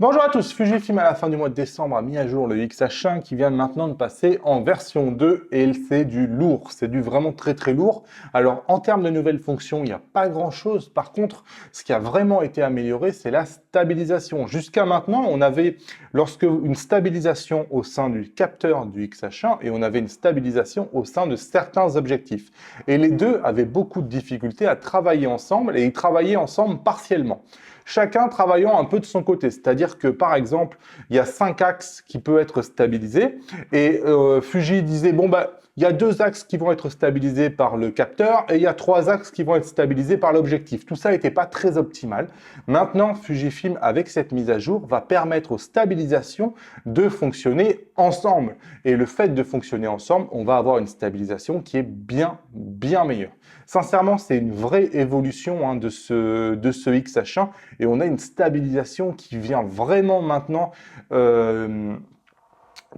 Bonjour à tous, Fujifilm à la fin du mois de décembre a mis à jour le XH1 qui vient maintenant de passer en version 2 et c'est du lourd, c'est du vraiment très lourd. Alors en termes de nouvelles fonctions, il n'y a pas grand chose. Par contre, ce qui a vraiment été amélioré, c'est la stabilisation. Jusqu'à maintenant, on avait une stabilisation au sein du capteur du XH1 et on avait une stabilisation au sein de certains objectifs. Et les deux avaient beaucoup de difficultés à travailler ensemble et ils travaillaient ensemble partiellement. Chacun travaillant un peu de son côté. C'est-à-dire que, par exemple, il y a 5 axes qui peuvent être stabilisés et Fuji disait, bon, il y a 2 axes qui vont être stabilisés par le capteur et il y a 3 axes qui vont être stabilisés par l'objectif. Tout ça n'était pas très optimal. Maintenant, Fujifilm, avec cette mise à jour, va permettre aux stabilisations de fonctionner ensemble. Et le fait de fonctionner ensemble, on va avoir une stabilisation qui est bien meilleure. Sincèrement, c'est une vraie évolution de ce XH1 et on a une stabilisation qui vient vraiment maintenant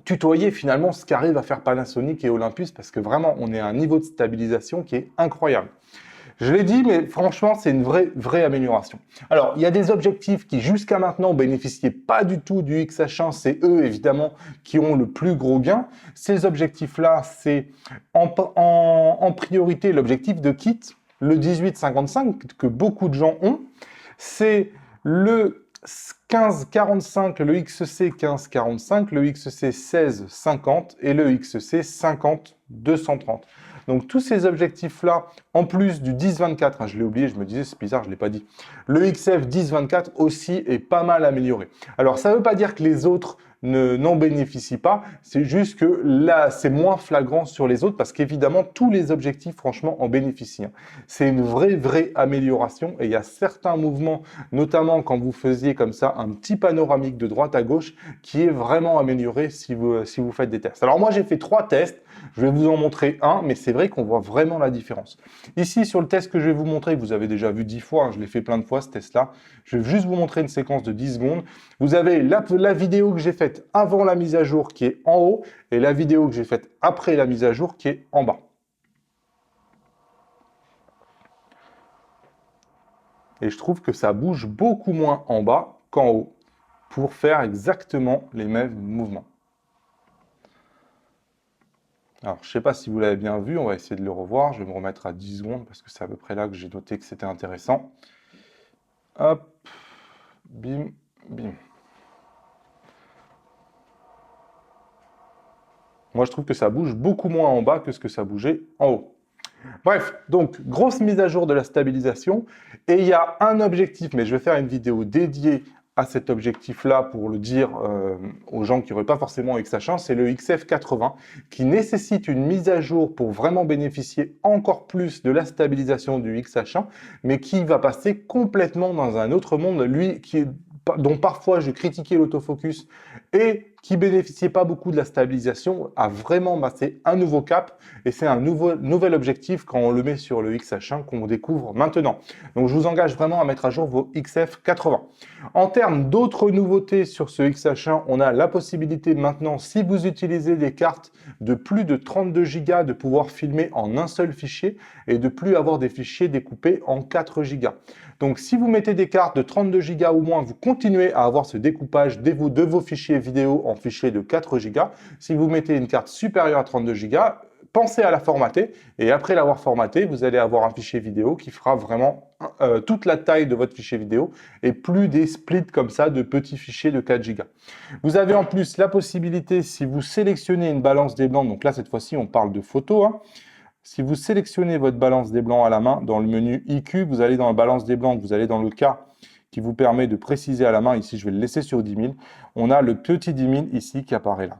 tutoyer finalement ce qu'arrive à faire Panasonic et Olympus parce que vraiment, on est à un niveau de stabilisation qui est incroyable. Je l'ai dit, mais franchement, c'est une vraie amélioration. Alors, il y a des objectifs qui, jusqu'à maintenant, bénéficiaient pas du tout du XH1. C'est eux, évidemment, qui ont le plus gros gain. Ces objectifs-là, c'est en priorité l'objectif de kit, le 18-55, que beaucoup de gens ont. C'est le 15-45, le XC 15-45, le XC 16-50 et le XC 50-230. Donc tous ces objectifs-là, en plus du 10-24, je l'ai oublié, je me disais c'est bizarre, je ne l'ai pas dit. Le XF 10-24 aussi est pas mal amélioré. Alors ça ne veut pas dire que les autres n'en bénéficient pas, c'est juste que là c'est moins flagrant sur les autres parce qu'évidemment tous les objectifs franchement en bénéficient. C'est une vraie amélioration et il y a certains mouvements, notamment quand vous faisiez comme ça un petit panoramique de droite à gauche qui est vraiment amélioré si vous faites des tests. Alors moi j'ai fait 3 tests, je vais vous en montrer un, mais c'est vrai qu'on voit vraiment la différence. Ici sur le test que je vais vous montrer, que vous avez déjà vu 10 fois, je l'ai fait plein de fois ce test-là, je vais juste vous montrer une séquence de 10 secondes. Vous avez la vidéo que j'ai faite avant la mise à jour qui est en haut et la vidéo que j'ai faite après la mise à jour qui est en bas. Et je trouve que ça bouge beaucoup moins en bas qu'en haut pour faire exactement les mêmes mouvements. Alors, je ne sais pas si vous l'avez bien vu, on va essayer de le revoir. Je vais me remettre à 10 secondes parce que c'est à peu près là que j'ai noté que c'était intéressant. Hop, bim. Moi, je trouve que ça bouge beaucoup moins en bas que ce que ça bougeait en haut. Bref, donc, grosse mise à jour de la stabilisation. Et il y a un objectif, mais je vais faire une vidéo dédiée à cet objectif-là pour le dire aux gens qui n'auraient pas forcément XH1, c'est le XF80 qui nécessite une mise à jour pour vraiment bénéficier encore plus de la stabilisation du XH1, mais qui va passer complètement dans un autre monde, lui dont parfois je critiquais l'autofocus et qui bénéficiait pas beaucoup de la stabilisation, a vraiment passé un nouveau cap et c'est un nouvel objectif quand on le met sur le XH1 qu'on découvre maintenant. Donc je vous engage vraiment à mettre à jour vos XF80. En termes d'autres nouveautés sur ce XH1, on a la possibilité maintenant, si vous utilisez des cartes de plus de 32 Go, de pouvoir filmer en un seul fichier et de plus avoir des fichiers découpés en 4 Go. Donc si vous mettez des cartes de 32 Go ou moins, vous continuez à avoir ce découpage de vos fichiers vidéo en fichiers de 4 Go. Si vous mettez une carte supérieure à 32 Go, pensez à la formater et après l'avoir formatée, vous allez avoir un fichier vidéo qui fera vraiment toute la taille de votre fichier vidéo et plus des splits comme ça de petits fichiers de 4 Go. Vous avez en plus la possibilité, si vous sélectionnez une balance des blancs, donc là cette fois-ci on parle de photo, si vous sélectionnez votre balance des blancs à la main, dans le menu IQ, vous allez dans la balance des blancs, vous allez dans le cas qui vous permet de préciser à la main, ici je vais le laisser sur 10 000, on a le petit 10 000 ici qui apparaît là.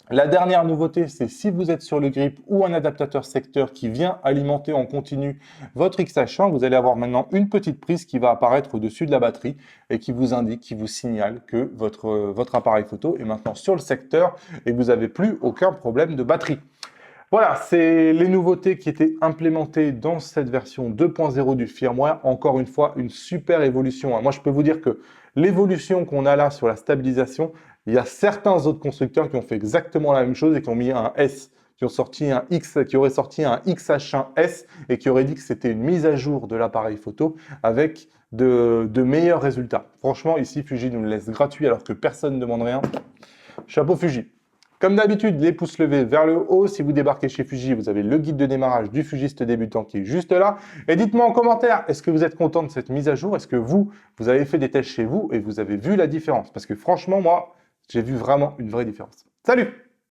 La dernière nouveauté, c'est si vous êtes sur le grip ou un adaptateur secteur qui vient alimenter en continu votre XH1, vous allez avoir maintenant une petite prise qui va apparaître au-dessus de la batterie et qui vous indique, qui vous signale que votre appareil photo est maintenant sur le secteur et que vous n'avez plus aucun problème de batterie. Voilà, c'est les nouveautés qui étaient implémentées dans cette version 2.0 du firmware. Encore une fois, une super évolution. Moi, je peux vous dire que l'évolution qu'on a là sur la stabilisation, il y a certains autres constructeurs qui ont fait exactement la même chose et qui ont mis un S, qui aurait sorti un XH1S et qui aurait dit que c'était une mise à jour de l'appareil photo avec de meilleurs résultats. Franchement, ici, Fuji nous le laisse gratuit alors que personne ne demande rien. Chapeau Fuji. Comme d'habitude, les pouces levés vers le haut. Si vous débarquez chez Fuji, vous avez le guide de démarrage du fugiste débutant qui est juste là. Et dites-moi en commentaire, est-ce que vous êtes content de cette mise à jour? Est-ce que vous avez fait des tests chez vous et vous avez vu la différence? Parce que franchement, moi, j'ai vu vraiment une vraie différence. Salut!